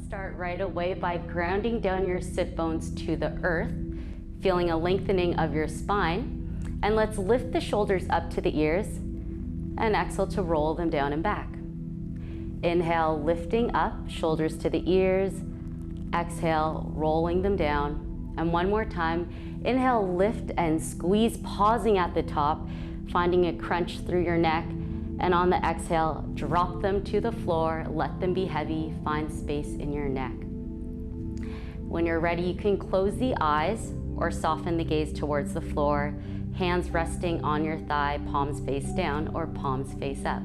start right away by grounding down your sit bones to the earth, feeling a lengthening of your spine. And let's lift the shoulders up to the ears and exhale to roll them down and back. Inhale, lifting up, shoulders to the ears. Exhale, rolling them down. And one more time, inhale, lift and squeeze, pausing at the top, finding a crunch through your neck. And on the exhale, drop them to the floor, let them be heavy, find space in your neck. When you're ready, you can close the eyes or soften the gaze towards the floor, hands resting on your thigh, palms face down or palms face up.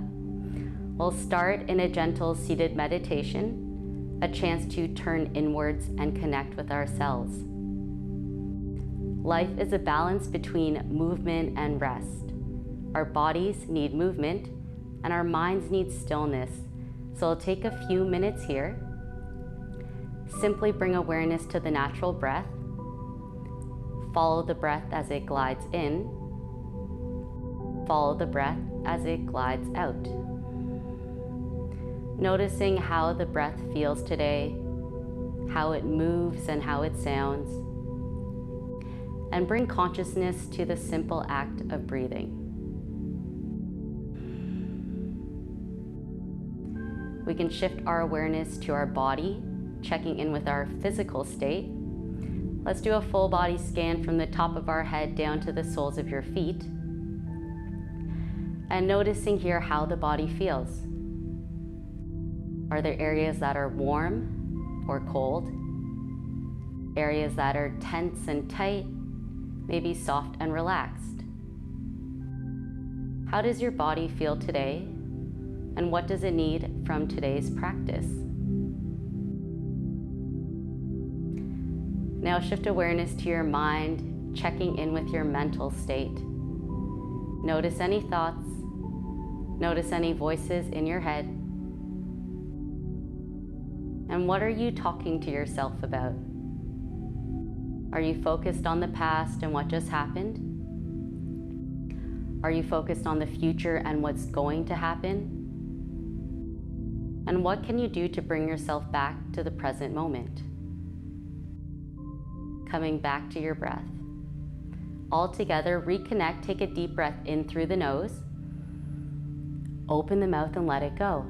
We'll start in a gentle seated meditation, a chance to turn inwards and connect with ourselves. Life is a balance between movement and rest. Our bodies need movement, and our minds need stillness. So I'll take a few minutes here. Simply bring awareness to the natural breath. Follow the breath as it glides in. Follow the breath as it glides out. Noticing how the breath feels today, how it moves and how it sounds. And bring consciousness to the simple act of breathing. We can shift our awareness to our body, checking in with our physical state. Let's do a full body scan from the top of our head down to the soles of your feet. And noticing here how the body feels. Are there areas that are warm or cold? Areas that are tense and tight, maybe soft and relaxed? How does your body feel today? And what does it need from today's practice? Now shift awareness to your mind, checking in with your mental state. Notice any thoughts, notice any voices in your head. And what are you talking to yourself about? Are you focused on the past and what just happened? Are you focused on the future and what's going to happen? And what can you do to bring yourself back to the present moment? Coming back to your breath. All together, reconnect, take a deep breath in through the nose. Open the mouth and let it go.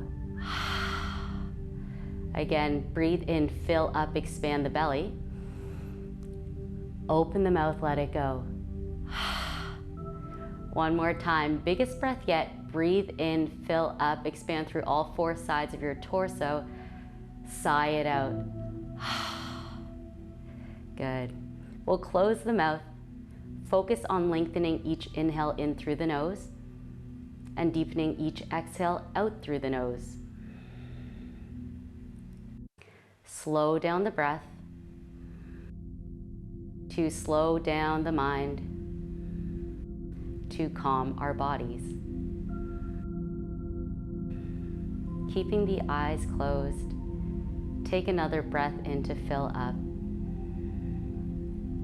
Again, breathe in, fill up, expand the belly. Open the mouth, let it go. One more time, biggest breath yet. Breathe in, fill up, expand through all four sides of your torso. Sigh it out. Good. We'll close the mouth. Focus on lengthening each inhale in through the nose and deepening each exhale out through the nose. Slow down the breath to slow down the mind, to calm our bodies. Keeping the eyes closed, take another breath in to fill up.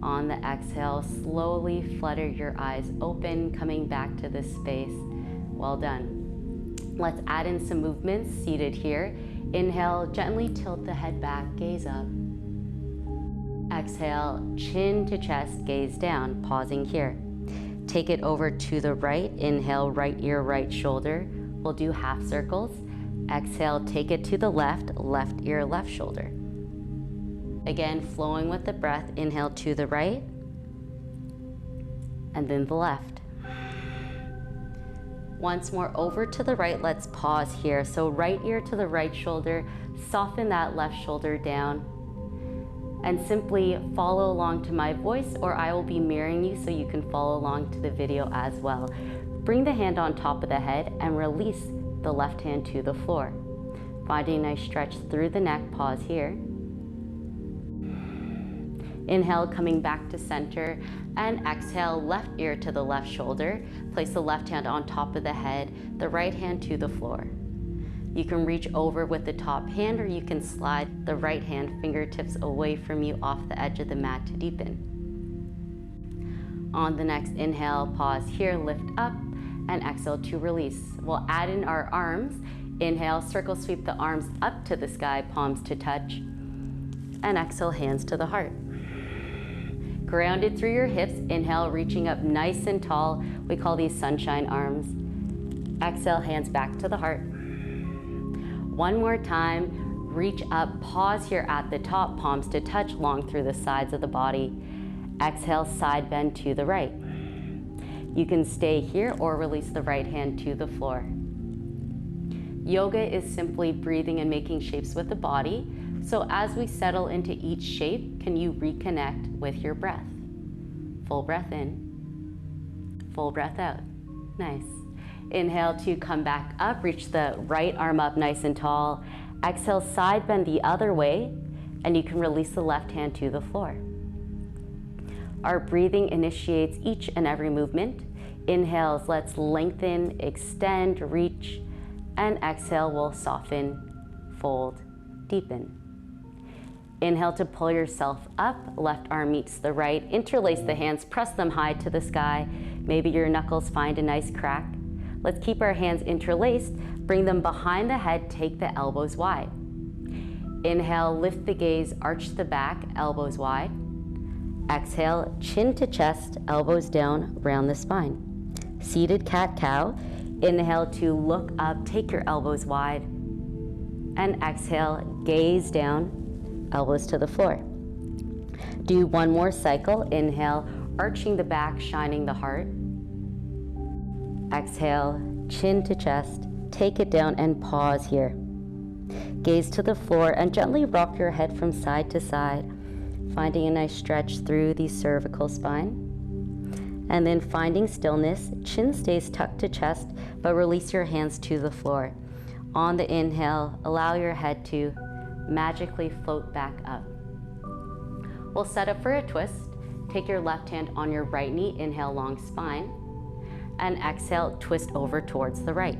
On the exhale, slowly flutter your eyes open, coming back to this space. Well done. Let's add in some movements seated here. Inhale, gently tilt the head back, gaze up. Exhale, chin to chest, gaze down, pausing here. Take it over to the right. Inhale, right ear, right shoulder. We'll do half circles. Exhale, take it to the left, left ear, left shoulder. Again, flowing with the breath, inhale to the right, and then the left. Once more over to the right, let's pause here. So right ear to the right shoulder, soften that left shoulder down, and simply follow along to my voice, or I will be mirroring you so you can follow along to the video as well. Bring the hand on top of the head and release the left hand to the floor. Finding a nice stretch through the neck, pause here. Inhale, coming back to center, and exhale, left ear to the left shoulder. Place the left hand on top of the head, the right hand to the floor. You can reach over with the top hand, or you can slide the right hand fingertips away from you off the edge of the mat to deepen. On the next inhale, pause here, lift up, and exhale to release. We'll add in our arms. Inhale, circle sweep the arms up to the sky, palms to touch. And exhale, hands to the heart. Grounded through your hips, inhale, reaching up nice and tall. We call these sunshine arms. Exhale, hands back to the heart. One more time, reach up, pause here at the top, palms to touch, long through the sides of the body. Exhale, side bend to the right. You can stay here or release the right hand to the floor. Yoga is simply breathing and making shapes with the body. So as we settle into each shape, can you reconnect with your breath? Full breath in, full breath out. Nice. Inhale to come back up, reach the right arm up nice and tall. Exhale, side bend the other way, and you can release the left hand to the floor. Our breathing initiates each and every movement. Inhales, let's lengthen, extend, reach, and exhale, we'll soften, fold, deepen. Inhale to pull yourself up, left arm meets the right, interlace the hands, press them high to the sky. Maybe your knuckles find a nice crack. Let's keep our hands interlaced, bring them behind the head, take the elbows wide. Inhale, lift the gaze, arch the back, elbows wide. Exhale, chin to chest, elbows down, round the spine. Seated cat-cow. Inhale to look up, take your elbows wide. And exhale, gaze down, elbows to the floor. Do one more cycle. Inhale, arching the back, shining the heart. Exhale, chin to chest, take it down and pause here. Gaze to the floor and gently rock your head from side to side, finding a nice stretch through the cervical spine. And then finding stillness, chin stays tucked to chest, but release your hands to the floor. On the inhale, allow your head to magically float back up. We'll set up for a twist. Take your left hand on your right knee, inhale, long spine, and exhale, twist over towards the right.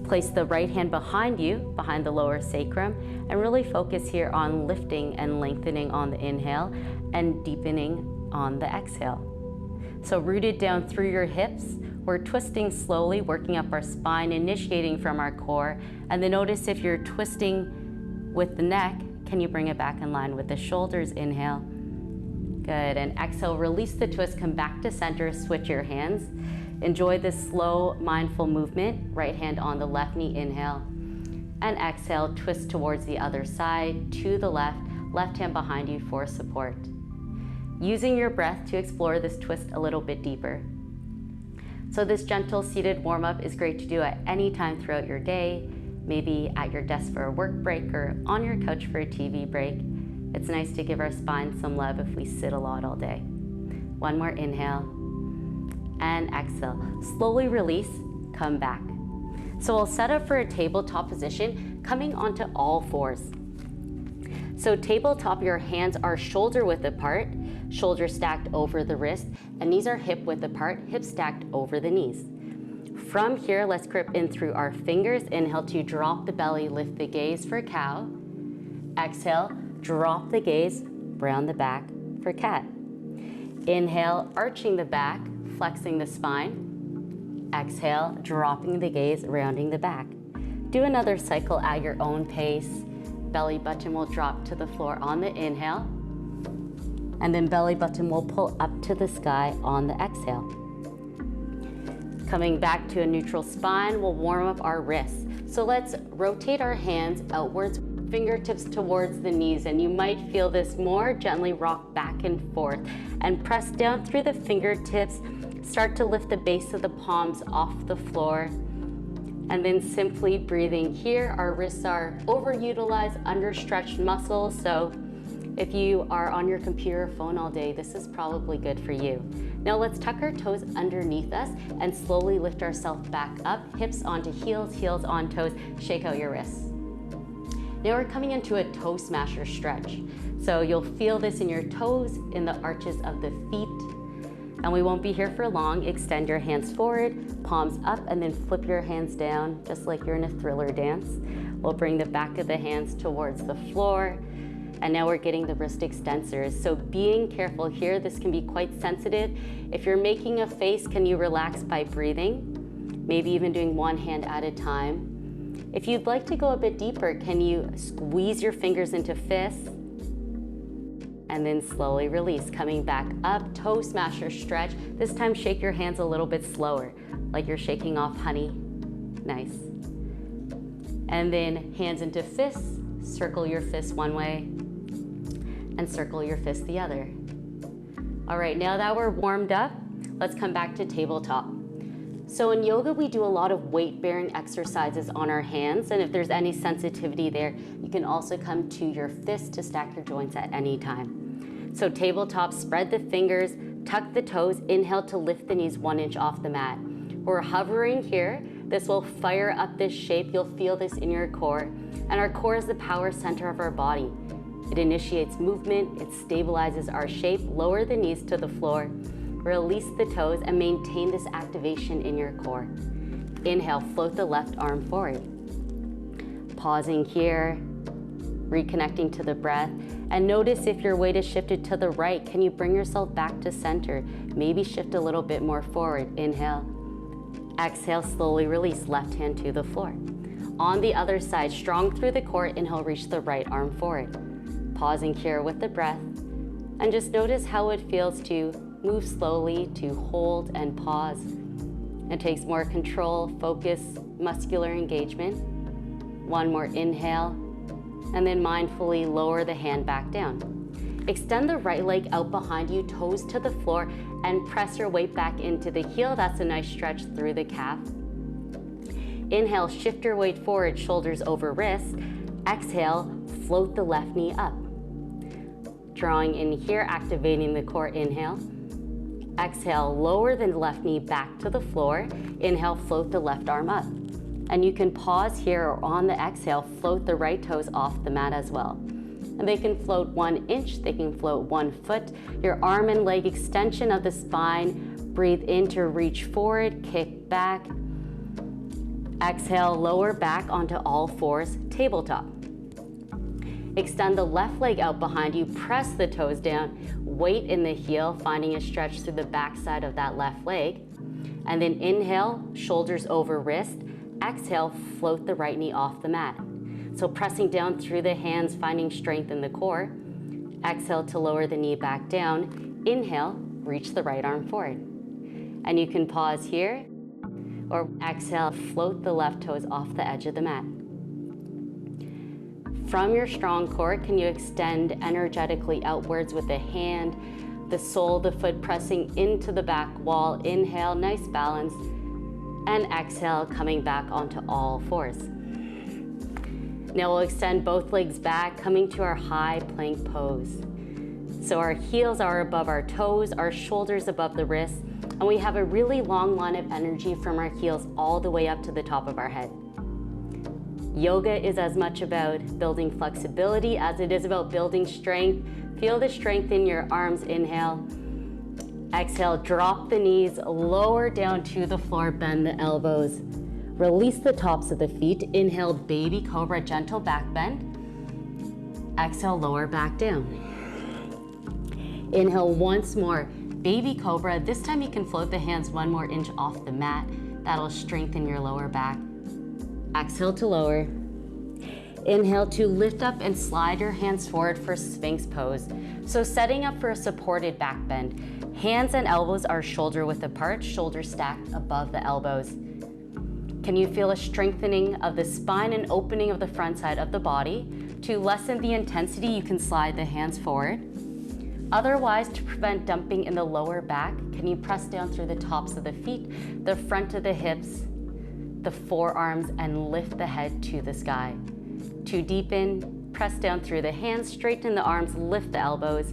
Place the right hand behind you, behind the lower sacrum, and really focus here on lifting and lengthening on the inhale and deepening on the exhale. So rooted down through your hips, we're twisting slowly, working up our spine, initiating from our core. And then notice if you're twisting with the neck, can you bring it back in line with the shoulders? Inhale. Good, and exhale, release the twist, come back to center, switch your hands. Enjoy this slow, mindful movement. Right hand on the left knee, inhale. And exhale, twist towards the other side, to the left hand behind you for support. Using your breath to explore this twist a little bit deeper. So this gentle seated warm-up is great to do at any time throughout your day, maybe at your desk for a work break or on your couch for a TV break. It's nice to give our spine some love if we sit a lot all day. One more inhale and exhale. Slowly release, come back. So we'll set up for a tabletop position, coming onto all fours. So tabletop, your hands are shoulder width apart, shoulders stacked over the wrist, and knees are hip width apart, hips stacked over the knees. From here, let's grip in through our fingers. Inhale to drop the belly, lift the gaze for cow. Exhale, drop the gaze, round the back for cat. Inhale, arching the back, flexing the spine. Exhale, dropping the gaze, rounding the back. Do another cycle at your own pace. Belly button will drop to the floor on the inhale, and then belly button will pull up to the sky on the exhale. Coming back to a neutral spine, we'll warm up our wrists. So let's rotate our hands outwards, fingertips towards the knees, and you might feel this more. Gently rock back and forth and press down through the fingertips. Start to lift the base of the palms off the floor. And then simply breathing here. Our wrists are overutilized, understretched muscles. So if you are on your computer or phone all day, this is probably good for you. Now let's tuck our toes underneath us and slowly lift ourselves back up. Hips onto heels, heels on toes. Shake out your wrists. Now we're coming into a toe smasher stretch. So you'll feel this in your toes, in the arches of the feet. And we won't be here for long. Extend your hands forward, palms up, and then flip your hands down, just like you're in a Thriller dance. We'll bring the back of the hands towards the floor. And now we're getting the wrist extensors. So being careful here, this can be quite sensitive. If you're making a face, can you relax by breathing? Maybe even doing one hand at a time. If you'd like to go a bit deeper, can you squeeze your fingers into fists? And then slowly release, coming back up, toe smasher stretch. This time shake your hands a little bit slower, like you're shaking off honey. Nice. And then hands into fists, circle your fists one way, and circle your fists the other. All right, now that we're warmed up, let's come back to tabletop. So in yoga, we do a lot of weight-bearing exercises on our hands, and if there's any sensitivity there, you can also come to your fists to stack your joints at any time. So tabletop, spread the fingers, tuck the toes, inhale to lift the knees 1 inch off the mat. We're hovering here. This will fire up this shape. You'll feel this in your core. And our core is the power center of our body. It initiates movement, it stabilizes our shape. Lower the knees to the floor. Release the toes and maintain this activation in your core. Inhale, float the left arm forward. Pausing here, reconnecting to the breath. And notice if your weight is shifted to the right, can you bring yourself back to center? Maybe shift a little bit more forward. Inhale. Exhale, slowly release, left hand to the floor. On the other side, strong through the core, inhale, reach the right arm forward. Pausing here with the breath. And just notice how it feels to move slowly, to hold and pause. It takes more control, focus, muscular engagement. One more inhale, and then mindfully lower the hand back down. Extend the right leg out behind you, toes to the floor, and press your weight back into the heel. That's a nice stretch through the calf. Inhale, shift your weight forward, shoulders over wrist. Exhale, float the left knee up. Drawing in here, activating the core, inhale. Exhale, lower the left knee back to the floor. Inhale, float the left arm up. And you can pause here, or on the exhale, float the right toes off the mat as well. And they can float 1 inch, they can float 1 foot. Your arm and leg extension of the spine. Breathe in to reach forward, kick back. Exhale, lower back onto all fours, tabletop. Extend the left leg out behind you, press the toes down, weight in the heel, finding a stretch through the back side of that left leg. And then inhale, shoulders over wrist. Exhale, float the right knee off the mat. So pressing down through the hands, finding strength in the core. Exhale to lower the knee back down. Inhale, reach the right arm forward. And you can pause here, or exhale, float the left toes off the edge of the mat. From your strong core, can you extend energetically outwards with the hand, the sole, the foot pressing into the back wall. Inhale, nice balance. And exhale, coming back onto all fours. Now we'll extend both legs back, coming to our high plank pose. So our heels are above our toes, our shoulders above the wrists, and we have a really long line of energy from our heels all the way up to the top of our head. Yoga is as much about building flexibility as it is about building strength. Feel the strength in your arms, inhale. Exhale, drop the knees, lower down to the floor, bend the elbows. Release the tops of the feet. Inhale, baby cobra, gentle back bend. Exhale, lower back down. Inhale once more, baby cobra. This time you can float the hands 1 more inch off the mat. That'll strengthen your lower back. Exhale to lower. Inhale to lift up and slide your hands forward for Sphinx pose. So setting up for a supported back bend. Hands and elbows are shoulder width apart, shoulders stacked above the elbows. Can you feel a strengthening of the spine and opening of the front side of the body? To lessen the intensity, you can slide the hands forward. Otherwise, to prevent dumping in the lower back, can you press down through the tops of the feet, the front of the hips, the forearms, and lift the head to the sky. To deepen, press down through the hands, straighten the arms, lift the elbows,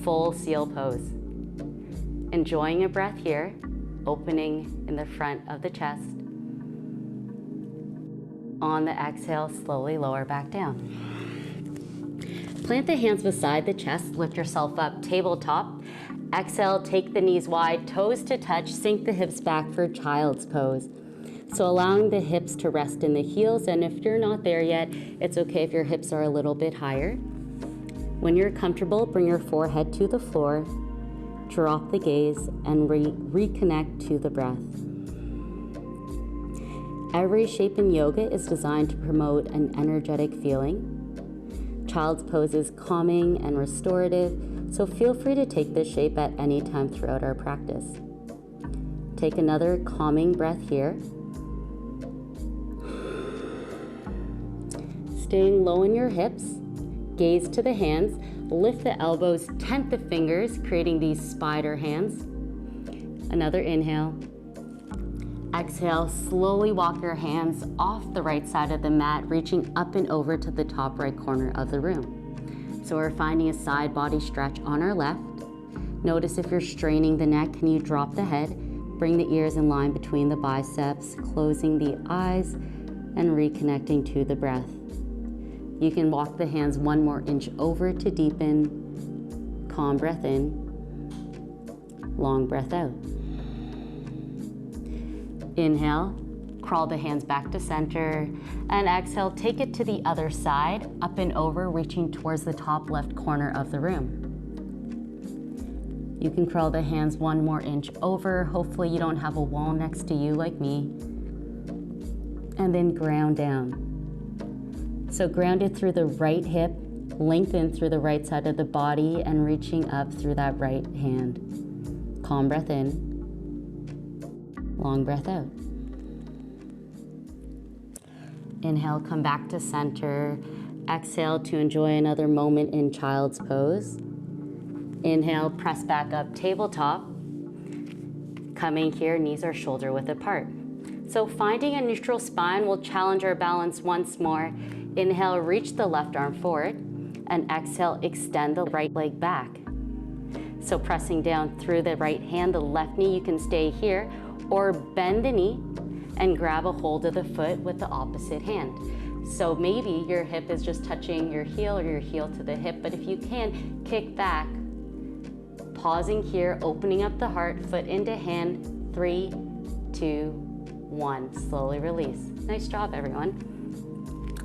full seal pose. Enjoying a breath here, opening in the front of the chest. On the exhale, slowly lower back down. Plant the hands beside the chest, lift yourself up, tabletop. Exhale, take the knees wide, toes to touch, sink the hips back for child's pose. So allowing the hips to rest in the heels, and if you're not there yet, it's okay if your hips are a little bit higher. When you're comfortable, bring your forehead to the floor, drop the gaze, and reconnect to the breath. Every shape in yoga is designed to promote an energetic feeling. Child's pose is calming and restorative, So feel free to take this shape at any time throughout our practice. Take another calming breath here. Staying low in your hips, gaze to the hands, lift the elbows, tent the fingers, creating these spider hands. Another inhale. Exhale, slowly walk your hands off the right side of the mat, reaching up and over to the top right corner of the room. So we're finding a side body stretch on our left. Notice if you're straining the neck, can you drop the head, bring the ears in line between the biceps, closing the eyes, and reconnecting to the breath. You can walk the hands 1 more inch over to deepen. Calm breath in, long breath out. Inhale, crawl the hands back to center, and exhale, take it to the other side, up and over, reaching towards the top left corner of the room. You can crawl the hands 1 more inch over. Hopefully you don't have a wall next to you like me. And then ground down. So grounded through the right hip, lengthen through the right side of the body, and reaching up through that right hand. Calm breath in. Long breath out. Inhale, come back to center. Exhale to enjoy another moment in child's pose. Inhale, press back up, tabletop. Coming here, knees are shoulder width apart. So finding a neutral spine will challenge our balance once more. Inhale, reach the left arm forward, and exhale, extend the right leg back. So pressing down through the right hand, the left knee, you can stay here, or bend the knee and grab a hold of the foot with the opposite hand. So maybe your hip is just touching your heel or your heel to the hip, but if you can, kick back, pausing here, opening up the heart, foot into hand, 3, 2, 1. Slowly release. Nice job, everyone.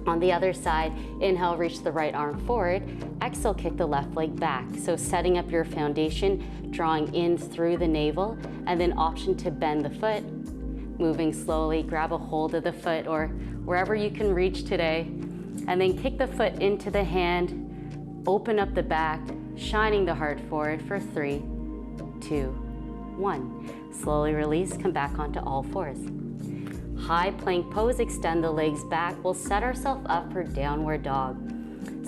On the other side, inhale, reach the right arm forward. Exhale, kick the left leg back. So setting up your foundation, drawing in through the navel, and then option to bend the foot. Moving slowly, grab a hold of the foot or wherever you can reach today, and then kick the foot into the hand, open up the back, shining the heart forward for 3, 2, 1. Slowly release, come back onto all fours. High plank pose, extend the legs back. We'll set ourselves up for downward dog.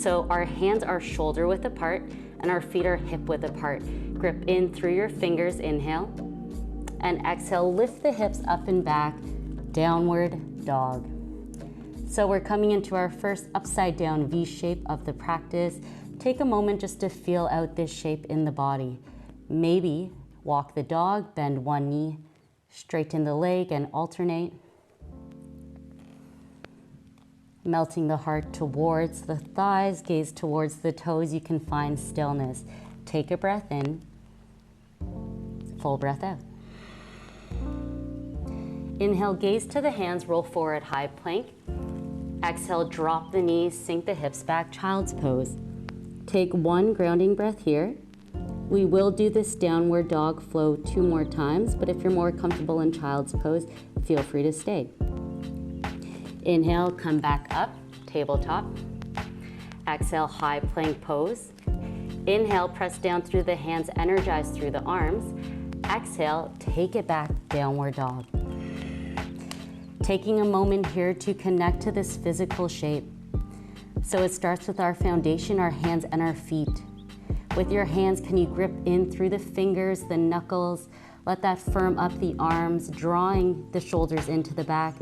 So our hands are shoulder width apart and our feet are hip width apart. Grip in through your fingers, inhale, and exhale, lift the hips up and back, downward dog. So we're coming into our first upside down V shape of the practice. Take a moment just to feel out this shape in the body. Maybe walk the dog, bend one knee, straighten the leg and alternate. Melting the heart towards the thighs, gaze towards the toes, you can find stillness. Take a breath in, full breath out. Inhale, gaze to the hands, roll forward, high plank. Exhale, drop the knees, sink the hips back, child's pose. Take 1 grounding breath here. We will do this downward dog flow 2 more times, but if you're more comfortable in child's pose, feel free to stay. Inhale, come back up, tabletop. Exhale, high plank pose. Inhale, press down through the hands, energize through the arms. Exhale, take it back, downward dog. Taking a moment here to connect to this physical shape. So it starts with our foundation, our hands and our feet. With your hands, can you grip in through the fingers, the knuckles? Let that firm up the arms, drawing the shoulders into the back.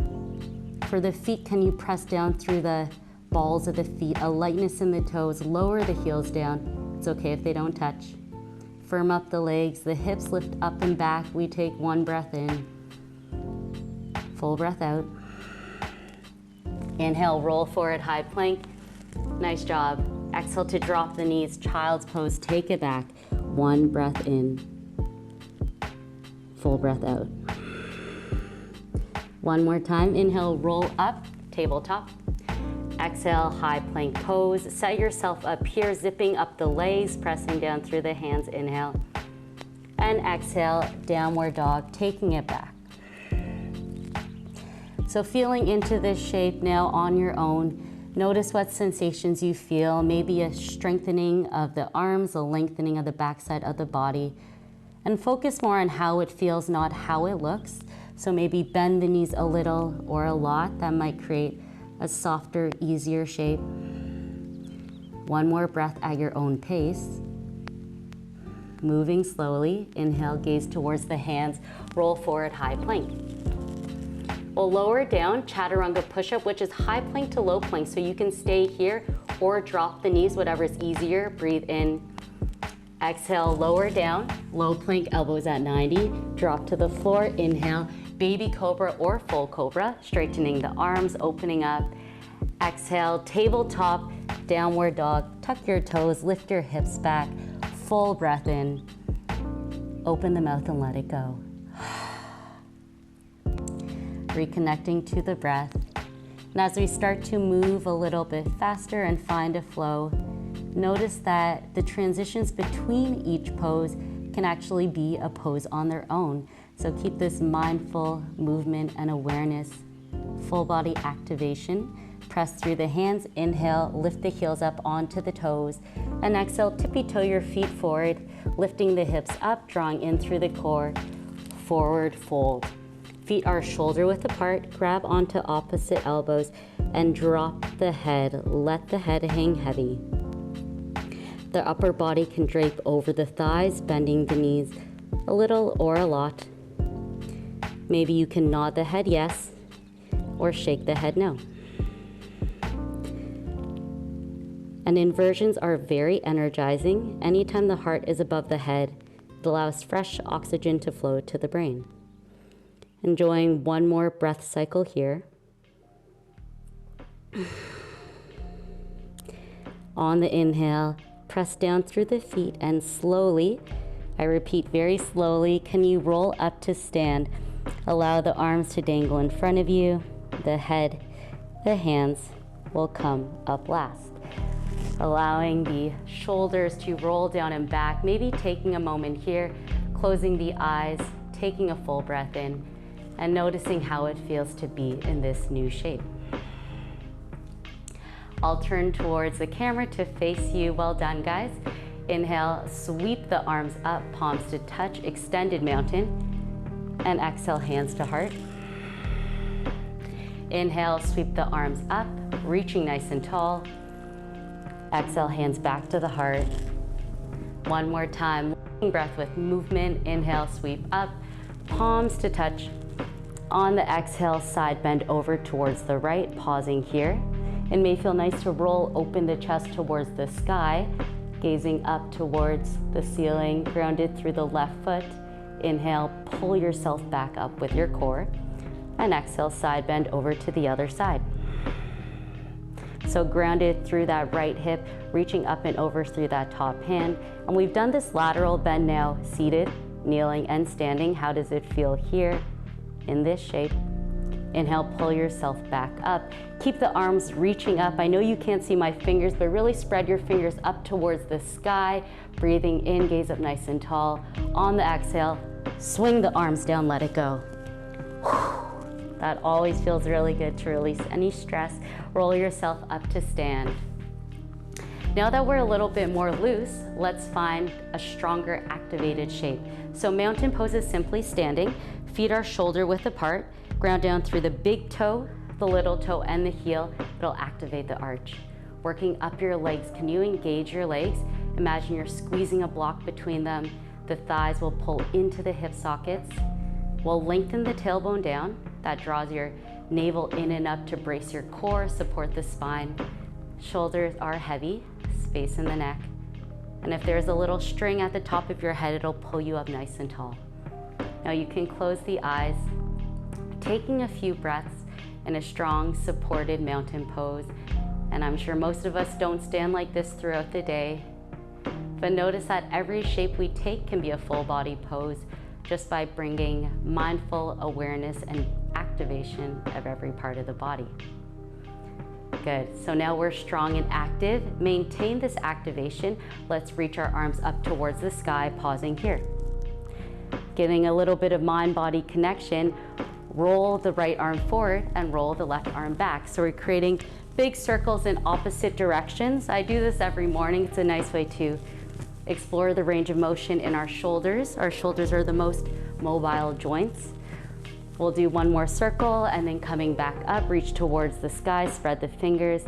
For the feet, can you press down through the balls of the feet, a lightness in the toes, lower the heels down. It's okay if they don't touch. Firm up the legs, the hips lift up and back. We take 1 breath in, full breath out. Inhale, roll forward, high plank. Nice job. Exhale to drop the knees, child's pose, take it back. 1 breath in, full breath out. 1 more time, inhale, roll up, tabletop. Exhale, high plank pose. Set yourself up here, zipping up the legs, pressing down through the hands, inhale. And exhale, downward dog, taking it back. So feeling into this shape now on your own. Notice what sensations you feel, maybe a strengthening of the arms, a lengthening of the backside of the body, and focus more on how it feels, not how it looks. So maybe bend the knees a little or a lot. That might create a softer, easier shape. One more breath at your own pace. Moving slowly, inhale, gaze towards the hands, roll forward, high plank. We'll lower down, chaturanga push-up, which is high plank to low plank. So you can stay here or drop the knees, whatever's easier. Breathe in, exhale, lower down, low plank, elbows at 90, drop to the floor, inhale, baby cobra or full cobra, straightening the arms, opening up. Exhale, tabletop, downward dog, tuck your toes, lift your hips back, full breath in, open the mouth and let it go. Reconnecting to the breath. And as we start to move a little bit faster and find a flow, notice that the transitions between each pose can actually be a pose on their own. So keep this mindful movement and awareness, full body activation. Press through the hands, inhale, lift the heels up onto the toes, and exhale, tippy toe your feet forward, lifting the hips up, drawing in through the core, forward fold. Feet are shoulder width apart, grab onto opposite elbows, and drop the head. Let the head hang heavy. The upper body can drape over the thighs, bending the knees a little or a lot. Maybe you can nod the head yes, or shake the head no. And inversions are very energizing. Anytime the heart is above the head, it allows fresh oxygen to flow to the brain. Enjoying one more breath cycle here. On the inhale, press down through the feet and slowly, I repeat very slowly, can you roll up to stand? Allow the arms to dangle in front of you. The head, the hands will come up last. Allowing the shoulders to roll down and back, maybe taking a moment here, closing the eyes, taking a full breath in, and noticing how it feels to be in this new shape. I'll turn towards the camera to face you. Well done, guys. Inhale, sweep the arms up, palms to touch, extended mountain, and exhale, hands to heart. Inhale, sweep the arms up, reaching nice and tall. Exhale, hands back to the heart. One more time, breath with movement. Inhale, sweep up, palms to touch. On the exhale, side bend over towards the right, pausing here. It may feel nice to roll open the chest towards the sky, gazing up towards the ceiling, grounded through the left foot. Inhale, pull yourself back up with your core. And exhale, side bend over to the other side. So grounded through that right hip, reaching up and over through that top hand. And we've done this lateral bend now, seated, kneeling, and standing. How does it feel here in this shape? Inhale, pull yourself back up. Keep the arms reaching up. I know you can't see my fingers, but really spread your fingers up towards the sky. Breathing in, gaze up nice and tall. On the exhale, swing the arms down, let it go. That always feels really good to release any stress. Roll yourself up to stand. Now that we're a little bit more loose, let's find a stronger activated shape. So mountain pose is simply standing. Feet are shoulder width apart. Ground down through the big toe, the little toe, and the heel. It'll activate the arch. Working up your legs, can you engage your legs? Imagine you're squeezing a block between them. The thighs will pull into the hip sockets. We'll lengthen the tailbone down. That draws your navel in and up to brace your core, support the spine. Shoulders are heavy, space in the neck. And if there's a little string at the top of your head, it'll pull you up nice and tall. Now you can close the eyes, taking a few breaths in a strong, supported mountain pose. And I'm sure most of us don't stand like this throughout the day. But notice that every shape we take can be a full body pose just by bringing mindful awareness and activation of every part of the body. Good, so now we're strong and active. Maintain this activation. Let's reach our arms up towards the sky, pausing here. Getting a little bit of mind-body connection, roll the right arm forward and roll the left arm back. So we're creating Big circles in opposite directions. I do this every morning. It's a nice way to explore the range of motion in our shoulders. Our shoulders are the most mobile joints. We'll do one more circle and then coming back up, reach towards the sky, spread the fingers,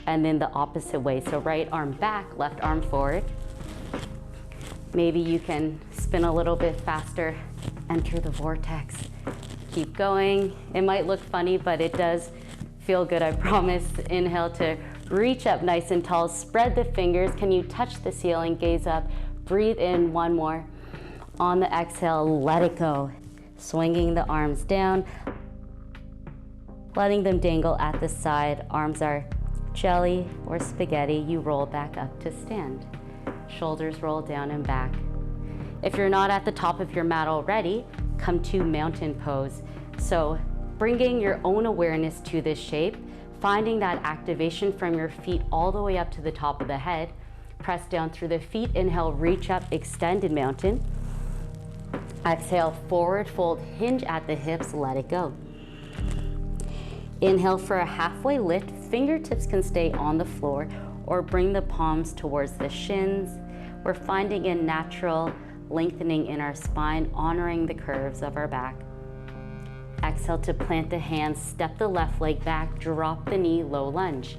and then the opposite way. So right arm back, left arm forward. Maybe you can spin a little bit faster, enter the vortex. Keep going. It might look funny, but it does feel good, I promise. Inhale to reach up nice and tall, spread the fingers. Can you touch the ceiling? Gaze up, breathe in, one more. On the exhale, let it go. Swinging the arms down, letting them dangle at the side. Arms are jelly or spaghetti. You roll back up to stand. Shoulders roll down and back. If you're not at the top of your mat already, come to mountain pose. So bringing your own awareness to this shape, finding that activation from your feet all the way up to the top of the head. Press down through the feet. Inhale, reach up, extended mountain. Exhale, forward fold, hinge at the hips, let it go. Inhale for a halfway lift. Fingertips can stay on the floor or bring the palms towards the shins. We're finding a natural lengthening in our spine, honoring the curves of our back. Exhale to plant the hands, step the left leg back, drop the knee, low lunge.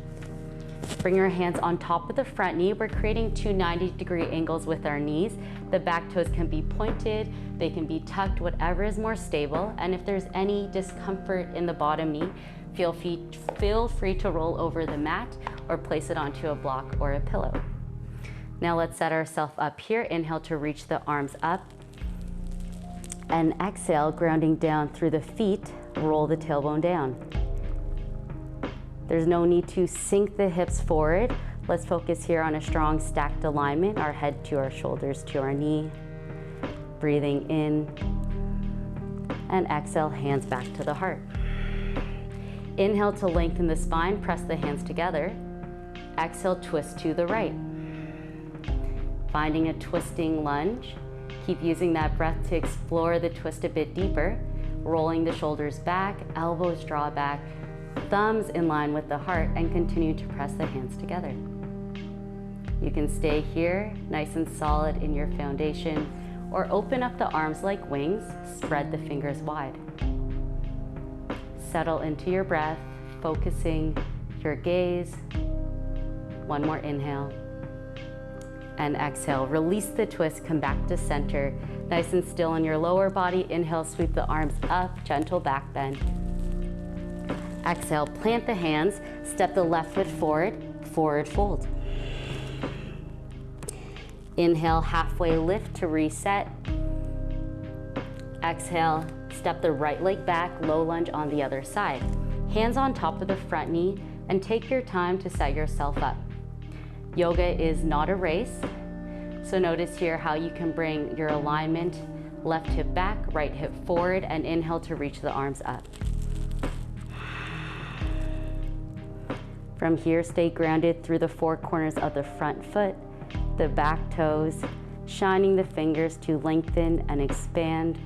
Bring your hands on top of the front knee. We're creating two 90-degree angles with our knees. The back toes can be pointed, they can be tucked, whatever is more stable. And if there's any discomfort in the bottom knee, feel free to roll over the mat or place it onto a block or a pillow. Now let's set ourselves up here. Inhale to reach the arms up. And exhale, grounding down through the feet, roll the tailbone down. There's no need to sink the hips forward. Let's focus here on a strong stacked alignment, our head to our shoulders to our knee. Breathing in, and exhale, hands back to the heart. Inhale to lengthen the spine, press the hands together. Exhale, twist to the right. Finding a twisting lunge. Keep using that breath to explore the twist a bit deeper. Rolling the shoulders back, elbows draw back, thumbs in line with the heart, and continue to press the hands together. You can stay here, nice and solid in your foundation, or open up the arms like wings, spread the fingers wide. Settle into your breath, focusing your gaze. One more inhale. And exhale, release the twist, come back to center. Nice and still in your lower body. Inhale, sweep the arms up, gentle back bend. Exhale, plant the hands, step the left foot forward, forward fold. Inhale, halfway lift to reset. Exhale, step the right leg back, low lunge on the other side. Hands on top of the front knee, and take your time to set yourself up. Yoga is not a race, so notice here how you can bring your alignment, left hip back, right hip forward, and inhale to reach the arms up. From here, stay grounded through the four corners of the front foot, the back toes, shining the fingers to lengthen and expand.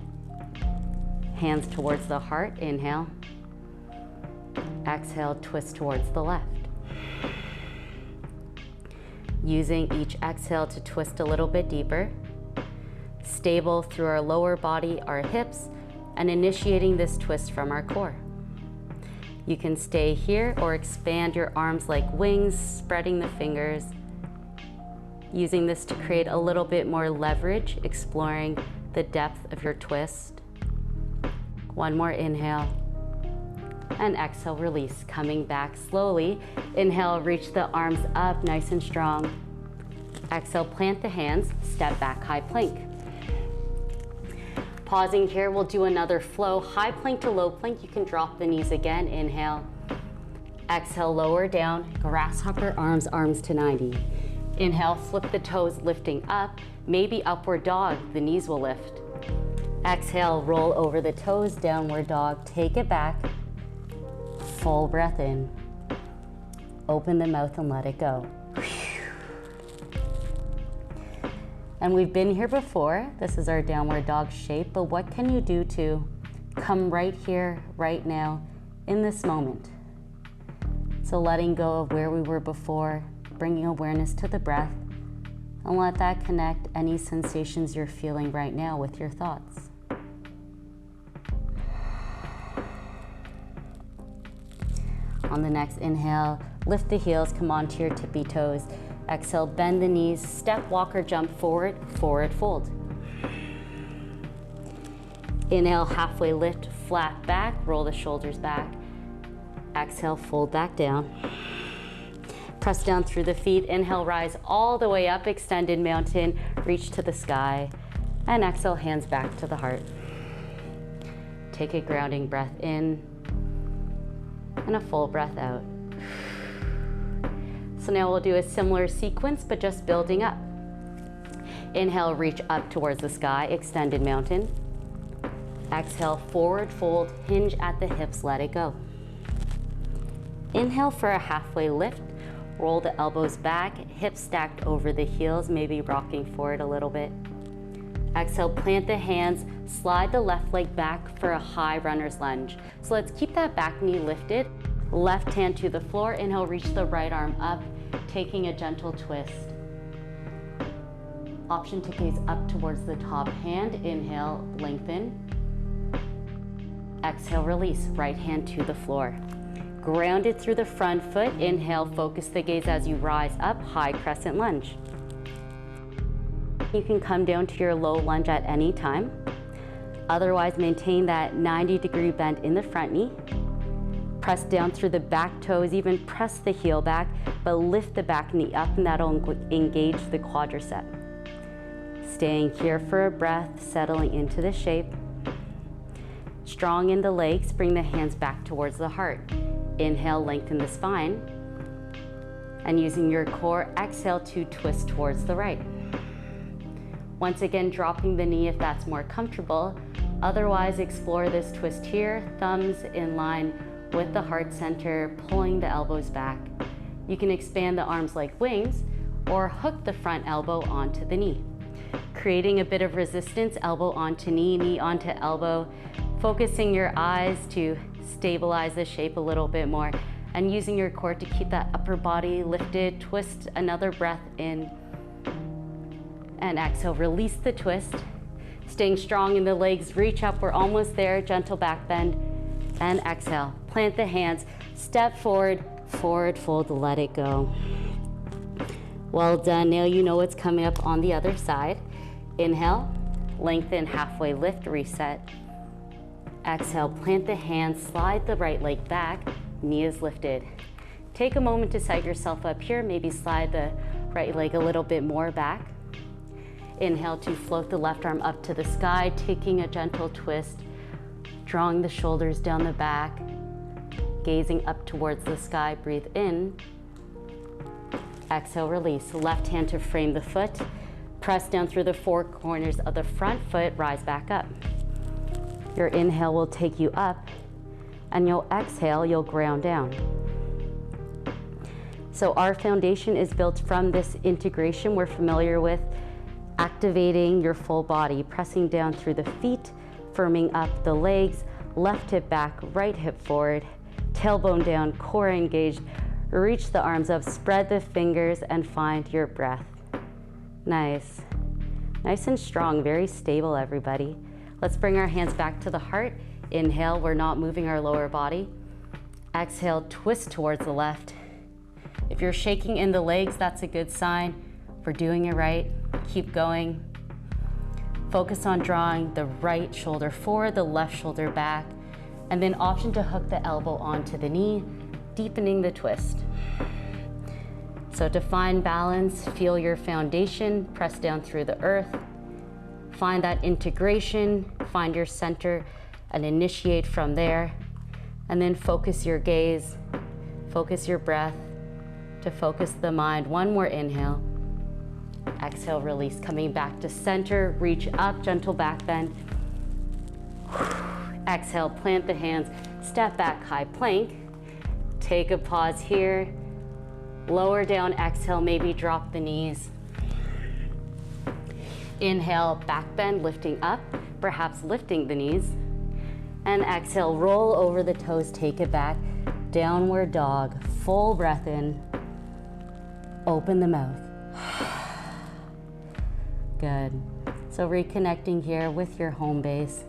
Hands towards the heart, inhale. Exhale, twist towards the left. Using each exhale to twist a little bit deeper. Stable through our lower body, our hips, and initiating this twist from our core. You can stay here or expand your arms like wings, spreading the fingers. Using this to create a little bit more leverage, exploring the depth of your twist. One more inhale. And exhale, release, coming back slowly. Inhale, reach the arms up, nice and strong. Exhale, plant the hands, step back, high plank. Pausing here, we'll do another flow, high plank to low plank. You can drop the knees again, inhale. Exhale, lower down, grasshopper arms, arms to 90. Inhale, flip the toes, lifting up, maybe upward dog, the knees will lift. Exhale, roll over the toes, downward dog, take it back. Full breath in. Open the mouth and let it go. And we've been here before. This is our downward dog shape, but what can you do to come right here, right now, in this moment? So letting go of where we were before, bringing awareness to the breath, and let that connect any sensations you're feeling right now with your thoughts. On the next inhale, lift the heels, come onto your tippy toes. Exhale, bend the knees, step, walk, or jump forward, forward fold. Inhale, halfway lift, flat back, roll the shoulders back. Exhale, fold back down. Press down through the feet. Inhale, rise all the way up, extended mountain, reach to the sky. And exhale, hands back to the heart. Take a grounding breath in and a full breath out. So now we'll do a similar sequence, but just building up. Inhale, reach up towards the sky, extended mountain. Exhale, forward fold, hinge at the hips, let it go. Inhale for a halfway lift, roll the elbows back, hips stacked over the heels, maybe rocking forward a little bit. Exhale, plant the hands, slide the left leg back for a high runner's lunge. So let's keep that back knee lifted. Left hand to the floor. Inhale, reach the right arm up, taking a gentle twist. Option to gaze up towards the top hand. Inhale, lengthen. Exhale, release, right hand to the floor. Grounded through the front foot. Inhale, focus the gaze as you rise up, high crescent lunge. You can come down to your low lunge at any time. Otherwise, maintain that 90-degree bend in the front knee. Press down through the back toes, even press the heel back, but lift the back knee up and that'll engage the quadricep. Staying here for a breath, settling into the shape. Strong in the legs, bring the hands back towards the heart. Inhale, lengthen the spine. And using your core, exhale to twist towards the right. Once again, dropping the knee if that's more comfortable. Otherwise, explore this twist here, thumbs in line with the heart center, pulling the elbows back. You can expand the arms like wings or hook the front elbow onto the knee. Creating a bit of resistance, elbow onto knee, knee onto elbow, focusing your eyes to stabilize the shape a little bit more, and using your core to keep that upper body lifted. Twist, another breath in, and exhale, release the twist. Staying strong in the legs, reach up, we're almost there, gentle back bend, and exhale. Plant the hands, step forward, forward fold, let it go. Well done. Now you know what's coming up on the other side. Inhale, lengthen, halfway lift, reset. Exhale, plant the hands, slide the right leg back, knee is lifted. Take a moment to set yourself up here, maybe slide the right leg a little bit more back. Inhale to float the left arm up to the sky, taking a gentle twist, drawing the shoulders down the back, gazing up towards the sky, breathe in. Exhale, release. Left hand to frame the foot, press down through the four corners of the front foot, rise back up. Your inhale will take you up, and you'll exhale, you'll ground down. So our foundation is built from this integration we're familiar with, activating your full body, pressing down through the feet, firming up the legs, left hip back, right hip forward, tailbone down, core engaged. Reach the arms up, spread the fingers, and find your breath. Nice. Nice and strong, very stable, everybody. Let's bring our hands back to the heart. Inhale, we're not moving our lower body. Exhale, twist towards the left. If you're shaking in the legs, that's a good sign. We're doing it right. Keep going. Focus on drawing the right shoulder forward, the left shoulder back, and then option to hook the elbow onto the knee, deepening the twist. So to find balance, feel your foundation, press down through the earth, find that integration, find your center, and initiate from there, and then focus your gaze, focus your breath, to focus the mind. One more inhale. Exhale, release, coming back to center, reach up, gentle back bend. Exhale, plant the hands, step back, high plank. Take a pause here. Lower down, exhale, maybe drop the knees. Inhale, back bend, lifting up, perhaps lifting the knees. And exhale, roll over the toes, take it back. downward dog. Full breath in. Open the mouth. Good. So reconnecting here with your home base.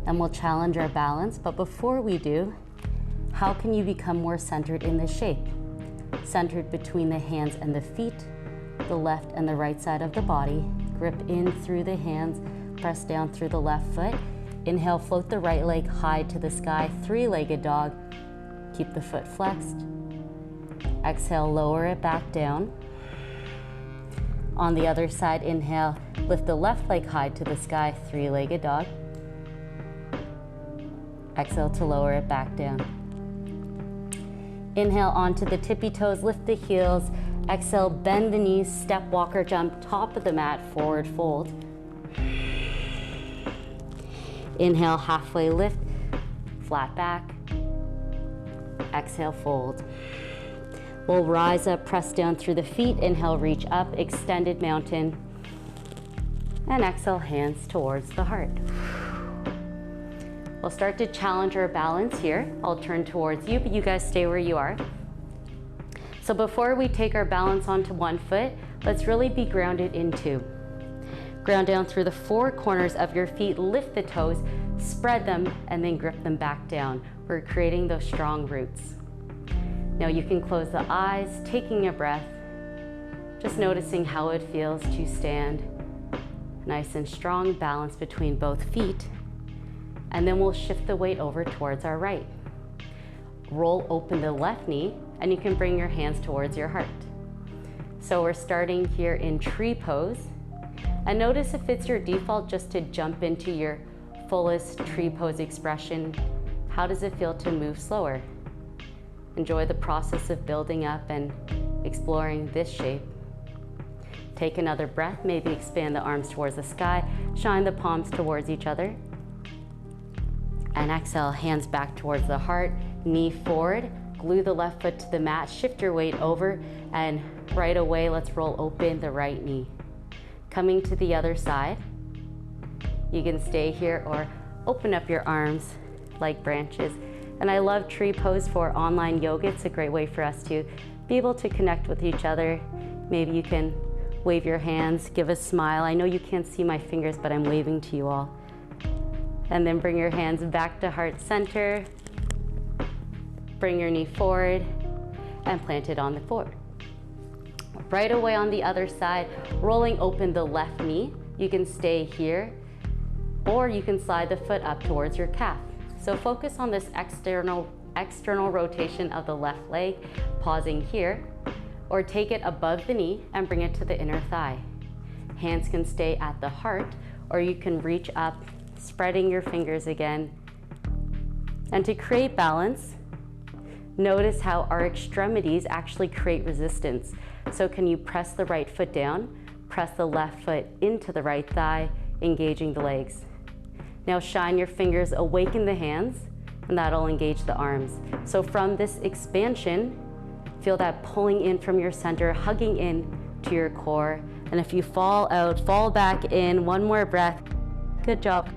And we'll challenge our balance, but before we do, how can you become more centered in this shape? Centered between the hands and the feet, the left and the right side of the body. Grip in through the hands, press down through the left foot. Inhale, float the right leg high to the sky, three-legged dog. Keep the foot flexed. Exhale, lower it back down. On the other side, inhale, lift the left leg high to the sky, three-legged dog. Exhale to lower it back down. Inhale onto the tippy toes, lift the heels. Exhale, bend the knees, step, walker, jump, top of the mat, forward fold. Inhale, halfway lift, flat back. Exhale, fold. We'll rise up, press down through the feet. Inhale, reach up, extended mountain. And exhale, hands towards the heart. We'll start to challenge our balance here. I'll turn towards you, but you guys stay where you are. So before we take our balance onto one foot, let's really be grounded in two. Ground down through the four corners of your feet, lift the toes, spread them, and then grip them back down. We're creating those strong roots. Now you can close the eyes, taking a breath, just noticing how it feels to stand nice and strong, balance between both feet. And then we'll shift the weight over towards our right. Roll open the left knee, and you can bring your hands towards your heart. So we're starting here in tree pose. And notice if it's your default just to jump into your fullest tree pose expression. How does it feel to move slower? Enjoy the process of building up and exploring this shape. Take another breath, maybe expand the arms towards the sky, shine the palms towards each other. And exhale, hands back towards the heart, knee forward, glue the left foot to the mat, shift your weight over, and right away, let's roll open the right knee. Coming to the other side, you can stay here or open up your arms like branches. And I love tree pose for online yoga. It's a great way for us to be able to connect with each other. Maybe you can wave your hands, give a smile. I know you can't see my fingers, but I'm waving to you all. And then bring your hands back to heart center. Bring your knee forward and plant it on the floor. Right away on the other side, rolling open the left knee. You can stay here, or you can slide the foot up towards your calf. So focus on this external rotation of the left leg, pausing here, or take it above the knee and bring it to the inner thigh. Hands can stay at the heart, or you can reach up, spreading your fingers again. And to create balance, notice how our extremities actually create resistance. So can you press the right foot down, press the left foot into the right thigh, engaging the legs. Now shine your fingers, awaken the hands, and that'll engage the arms. So from this expansion, feel that pulling in from your center, hugging in to your core. And if you fall out, fall back in, one more breath. Good job.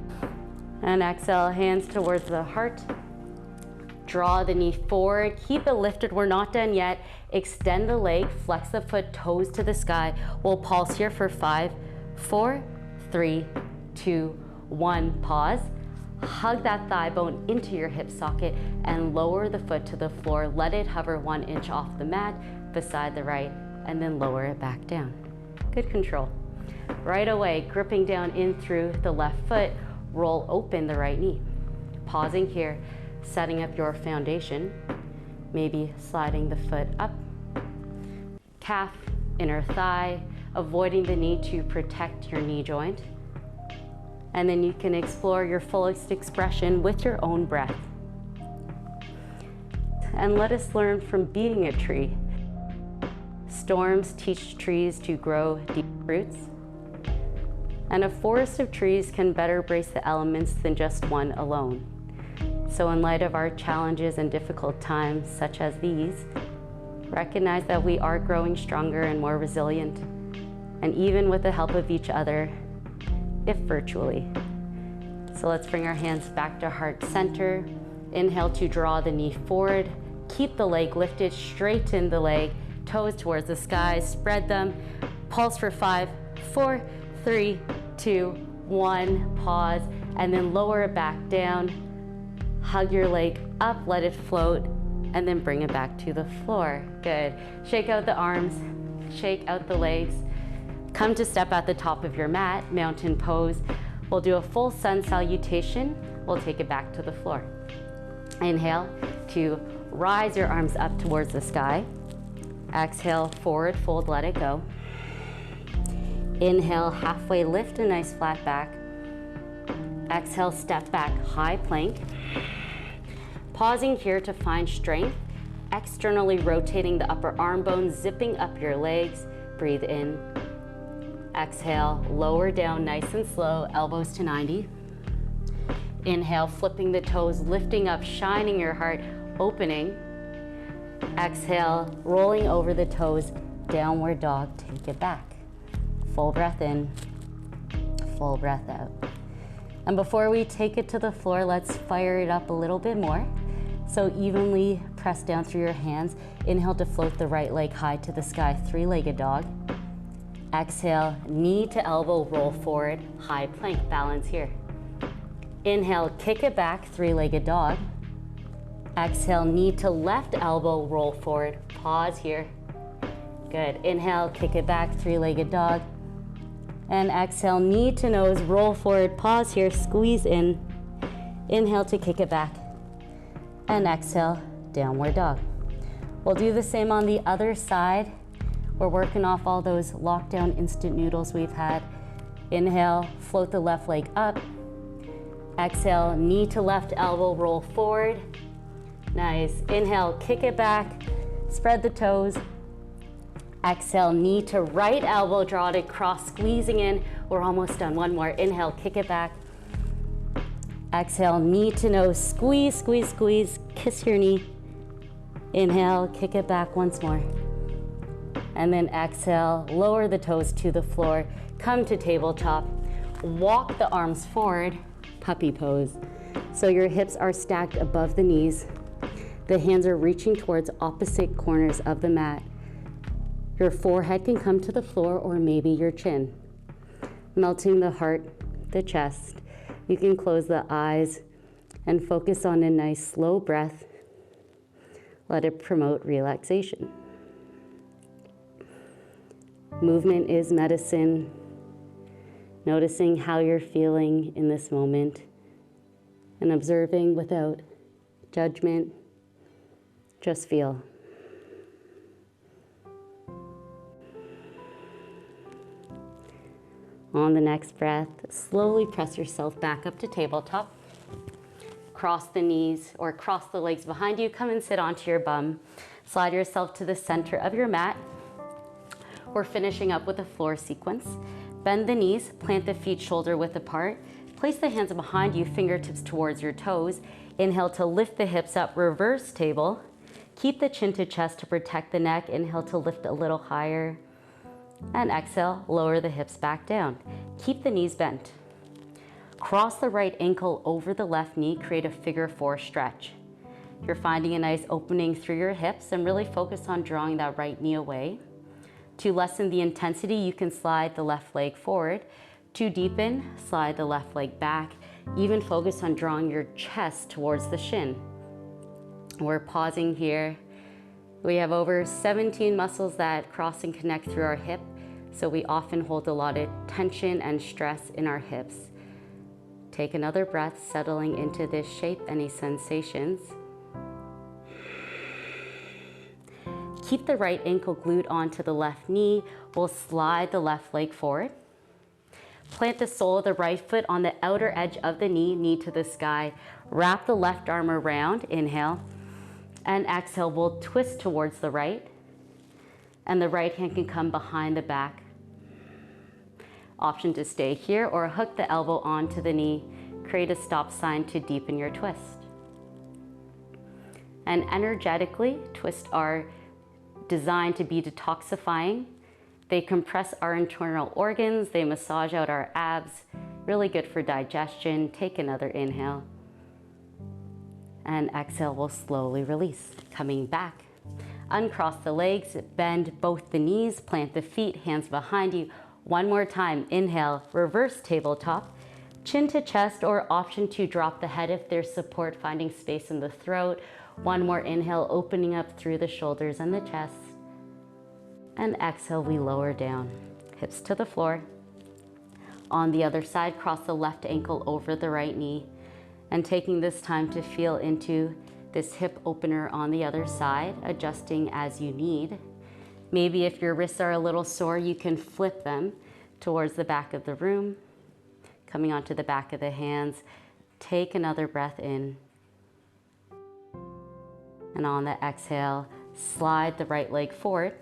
And exhale, hands towards the heart. Draw the knee forward, keep it lifted, we're not done yet. Extend the leg, flex the foot, toes to the sky. We'll pulse here for 5, 4, 3, 2, 1. Pause. Hug that thigh bone into your hip socket and lower the foot to the floor. Let it hover 1 inch off the mat beside the right, and then lower it back down. Good control. Right away, gripping down in through the left foot, roll open the right knee. Pausing here, setting up your foundation, maybe sliding the foot up, calf, inner thigh, avoiding the need to protect your knee joint. And then you can explore your fullest expression with your own breath. And let us learn from being a tree. Storms teach trees to grow deep roots. And a forest of trees can better brace the elements than just one alone. So in light of our challenges and difficult times such as these, recognize that we are growing stronger and more resilient, and even with the help of each other, if virtually. So let's bring our hands back to heart center. Inhale to draw the knee forward. Keep the leg lifted, straighten the leg, toes towards the sky, spread them. Pulse for 5, 4, 3, 2, 1. Pause, and then lower it back down. Hug your leg up, let it float, and then bring it back to the floor. Good. Shake out the arms, shake out the legs. Come to step at the top of your mat, mountain pose. We'll do a full sun salutation. We'll take it back to the floor. Inhale to rise your arms up towards the sky. Exhale, forward fold, let it go. Inhale, halfway lift, a nice flat back. Exhale, step back, high plank. Pausing here to find strength. Externally rotating the upper arm bones, zipping up your legs. Breathe in. Exhale, lower down nice and slow, elbows to 90. Inhale, flipping the toes, lifting up, shining your heart, opening. Exhale, rolling over the toes, downward dog, take it back. Full breath in, full breath out. And before we take it to the floor, let's fire it up a little bit more. So evenly press down through your hands. Inhale to float the right leg high to the sky, three-legged dog. Exhale, knee to elbow, roll forward, high plank, balance here. Inhale, kick it back, three-legged dog. Exhale, knee to left elbow, roll forward, pause here. Good, inhale, kick it back, three-legged dog. And exhale, knee to nose, roll forward, pause here, squeeze in. Inhale to kick it back. And exhale, downward dog. We'll do the same on the other side. We're working off all those lockdown instant noodles we've had. Inhale, float the left leg up. Exhale, knee to left elbow, roll forward. Nice. Inhale, kick it back, spread the toes. Exhale, knee to right elbow, draw it across, squeezing in. We're almost done. One more. Inhale, kick it back. Exhale, knee to nose, squeeze, squeeze, squeeze, kiss your knee. Inhale, kick it back once more. And then exhale, lower the toes to the floor, come to tabletop, walk the arms forward, puppy pose. So your hips are stacked above the knees. The hands are reaching towards opposite corners of the mat. Your forehead can come to the floor or maybe your chin. Melting the heart, the chest. You can close the eyes and focus on a nice slow breath. Let it promote relaxation. Movement is medicine. Noticing how you're feeling in this moment and observing without judgment. Just feel. On the next breath, slowly press yourself back up to tabletop. Cross the knees or cross the legs behind you. Come and sit onto your bum. Slide yourself to the center of your mat. We're finishing up with a floor sequence. Bend the knees, plant the feet shoulder width apart. Place the hands behind you, fingertips towards your toes. Inhale to lift the hips up, reverse table. Keep the chin to chest to protect the neck. Inhale to lift a little higher. And exhale, lower the hips back down. Keep the knees bent. Cross the right ankle over the left knee, create a figure 4 stretch. You're finding a nice opening through your hips and really focus on drawing that right knee away. To lessen the intensity, you can slide the left leg forward. To deepen, slide the left leg back. Even focus on drawing your chest towards the shin. We're pausing here. We have over 17 muscles that cross and connect through our hip, so we often hold a lot of tension and stress in our hips. Take another breath, settling into this shape, any sensations. Keep the right ankle glued onto the left knee. We'll slide the left leg forward. Plant the sole of the right foot on the outer edge of the knee, knee to the sky. Wrap the left arm around, inhale. And exhale, we'll twist towards the right. And the right hand can come behind the back. Option to stay here or hook the elbow onto the knee. Create a stop sign to deepen your twist. And energetically, twists are designed to be detoxifying. They compress our internal organs, they massage out our abs, really good for digestion. Take another inhale. And exhale, we'll slowly release. Coming back. Uncross the legs, bend both the knees, plant the feet, hands behind you. One more time. Inhale, reverse tabletop. Chin to chest, or option to drop the head if there's support, finding space in the throat. One more inhale, opening up through the shoulders and the chest. And exhale, we lower down. Hips to the floor. On the other side, cross the left ankle over the right knee. And taking this time to feel into this hip opener on the other side, adjusting as you need. Maybe if your wrists are a little sore, you can flip them towards the back of the room. Coming onto the back of the hands, take another breath in. And on the exhale, slide the right leg forward.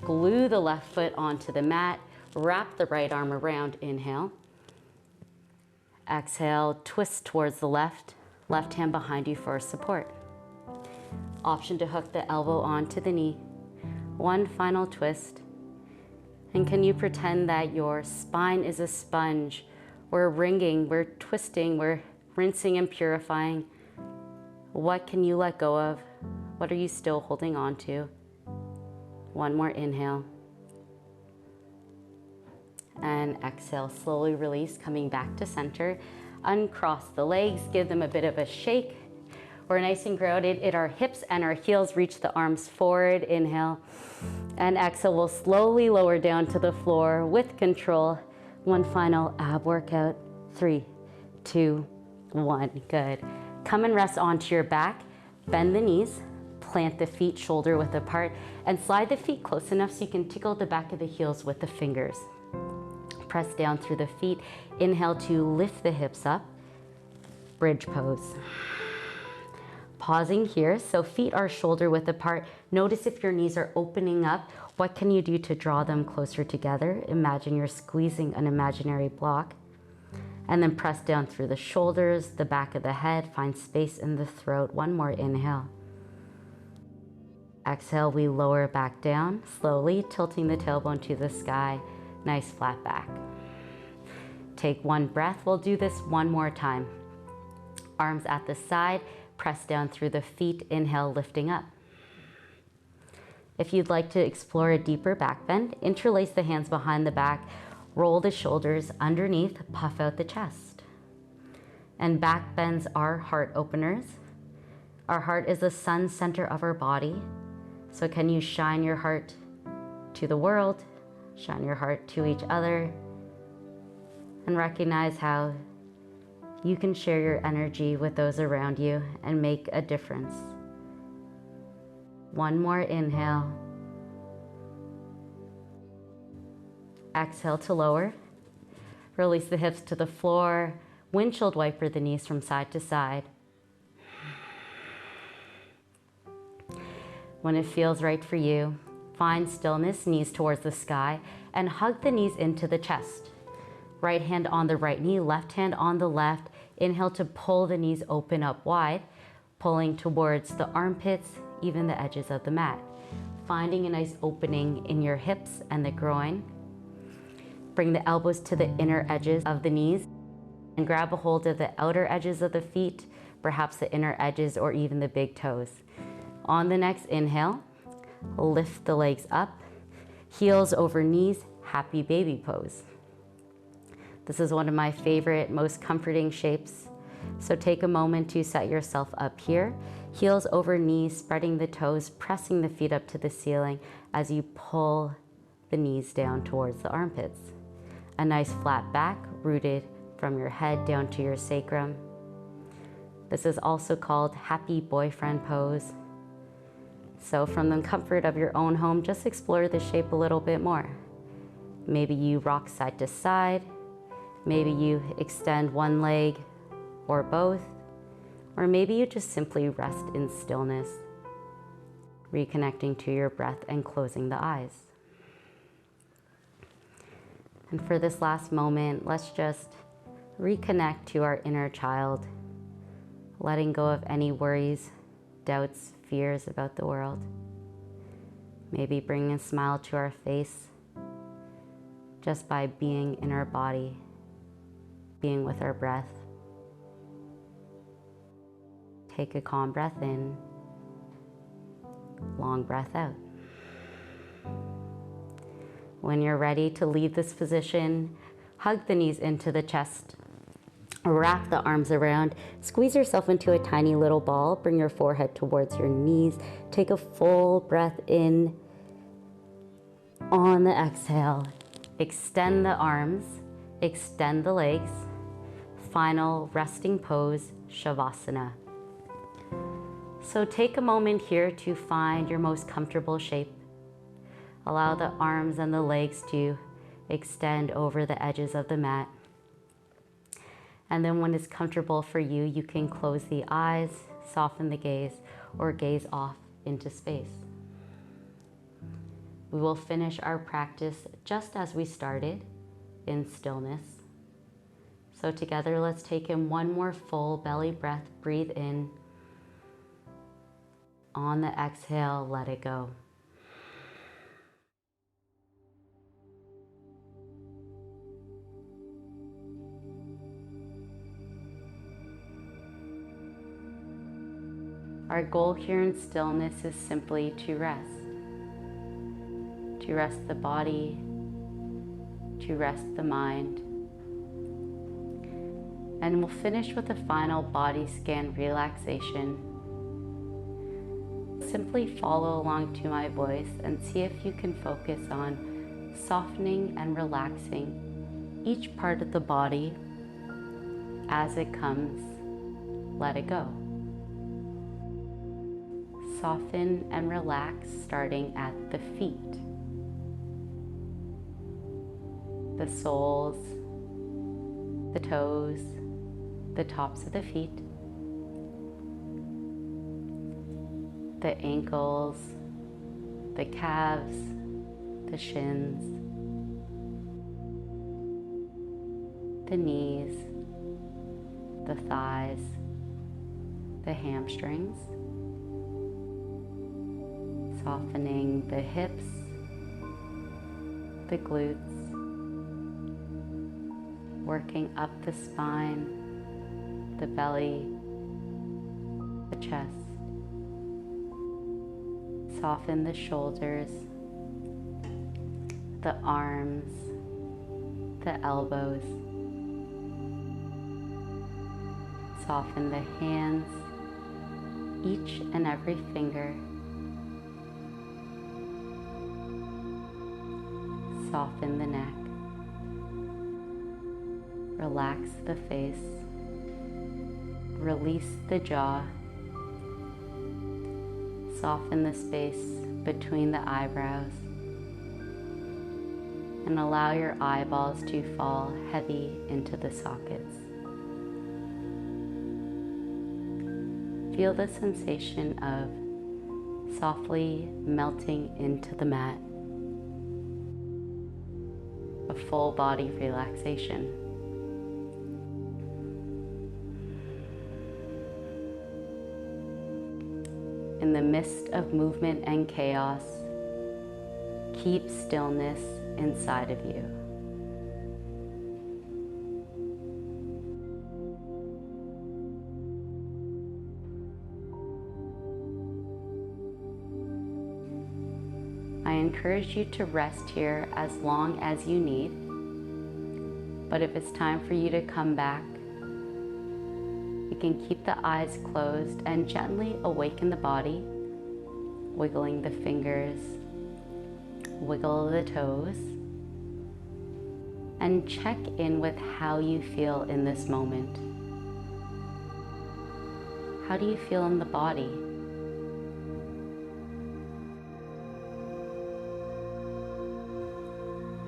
Glue the left foot onto the mat, wrap the right arm around, inhale. Exhale, twist towards the left hand behind you for support. Option to hook the elbow onto the knee. One final twist. And can you pretend that your spine is a sponge? We're wringing, we're twisting, we're rinsing and purifying. What can you let go of? What are you still holding on to? One more inhale. And exhale, slowly release, coming back to center. Uncross the legs, give them a bit of a shake. We're nice and grounded in our hips and our heels. Reach the arms forward, inhale. And exhale, we'll slowly lower down to the floor with control. One final ab workout. 3, 2, 1, good. Come and rest onto your back. Bend the knees, plant the feet shoulder width apart, and slide the feet close enough so you can tickle the back of the heels with the fingers. Press down through the feet. Inhale to lift the hips up. Bridge pose. Pausing here, so feet are shoulder width apart. Notice if your knees are opening up. What can you do to draw them closer together? Imagine you're squeezing an imaginary block. And then press down through the shoulders, the back of the head. Find space in the throat. One more inhale. Exhale, we lower back down, slowly tilting the tailbone to the sky. Nice flat back. Take one breath. We'll do this one more time. Arms at the side, press down through the feet. Inhale, lifting up. If you'd like to explore a deeper back bend, interlace the hands behind the back, roll the shoulders underneath, puff out the chest. And back bends are heart openers. Our heart is the sun center of our body. So can you shine your heart to the world, shine your heart to each other, and recognize how you can share your energy with those around you and make a difference. One more inhale. Exhale to lower. Release the hips to the floor. Windshield wiper the knees from side to side. When it feels right for you, find stillness, knees towards the sky, and hug the knees into the chest. Right hand on the right knee, left hand on the left. Inhale to pull the knees open up wide, pulling towards the armpits, even the edges of the mat. Finding a nice opening in your hips and the groin. Bring the elbows to the inner edges of the knees and grab a hold of the outer edges of the feet, perhaps the inner edges or even the big toes. On the next inhale, lift the legs up, heels over knees, happy baby pose. This is one of my favorite, most comforting shapes. So take a moment to set yourself up here. Heels over knees, spreading the toes, pressing the feet up to the ceiling as you pull the knees down towards the armpits. A nice flat back, rooted from your head down to your sacrum. This is also called happy boyfriend pose. So from the comfort of your own home, just explore the shape a little bit more. Maybe you rock side to side. Maybe you extend one leg or both. Or maybe you just simply rest in stillness, reconnecting to your breath and closing the eyes. And for this last moment, let's just reconnect to our inner child, letting go of any worries, doubts, fears about the world. Maybe bringing a smile to our face just by being in our body, being with our breath. Take a calm breath in, long breath out. When you're ready to leave this position, hug the knees into the chest. Wrap the arms around, squeeze yourself into a tiny little ball, bring your forehead towards your knees. Take a full breath in. On the exhale, extend the arms, extend the legs. Final resting pose, Shavasana. So take a moment here to find your most comfortable shape. Allow the arms and the legs to extend over the edges of the mat. And then when it's comfortable for you, you can close the eyes, soften the gaze, or gaze off into space. We will finish our practice just as we started, in stillness. So together, let's take in one more full belly breath. Breathe in. On the exhale, let it go. Our goal here in stillness is simply to rest the body, to rest the mind. And we'll finish with a final body scan relaxation. Simply follow along to my voice and see if you can focus on softening and relaxing each part of the body. As it comes, let it go. Soften and relax, starting at the feet, the soles, the toes, the tops of the feet, the ankles, the calves, the shins, the knees, the thighs, the hamstrings, softening the hips, the glutes, working up the spine, the belly, the chest. Soften the shoulders, the arms, the elbows. Soften the hands, each and every finger. Soften the neck. Relax the face. Release the jaw. Soften the space between the eyebrows. And allow your eyeballs to fall heavy into the sockets. Feel the sensation of softly melting into the mat. A full body relaxation. In the midst of movement and chaos, keep stillness inside of you. I encourage you to rest here as long as you need, but if it's time for you to come back, you can keep the eyes closed and gently awaken the body, wiggling the fingers, wiggle the toes, and check in with how you feel in this moment. How do you feel in the body?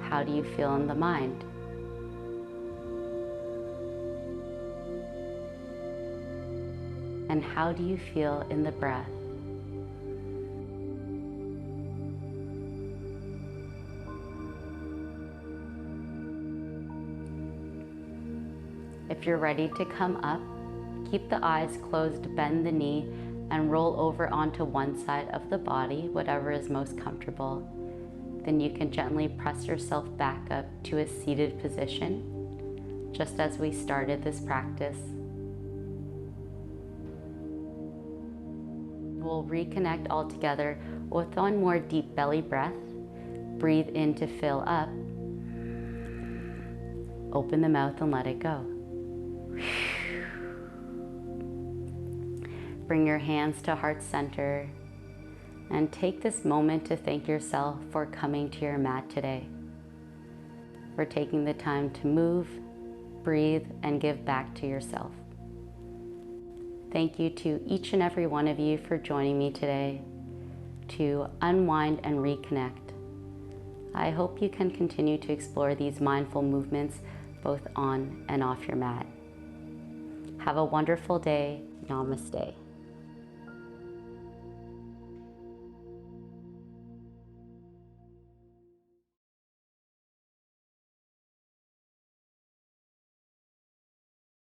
How do you feel in the mind? And how do you feel in the breath? If you're ready to come up, keep the eyes closed, bend the knee, and roll over onto one side of the body, whatever is most comfortable. Then you can gently press yourself back up to a seated position, just as we started this practice. We'll reconnect all together with one more deep belly breath. Breathe in to fill up. Open the mouth and let it go. Bring your hands to heart center and take this moment to thank yourself for coming to your mat today, for taking the time to move, breathe, and give back to yourself. Thank you to each and every one of you for joining me today to unwind and reconnect. I hope you can continue to explore these mindful movements both on and off your mat. Have a wonderful day. Namaste.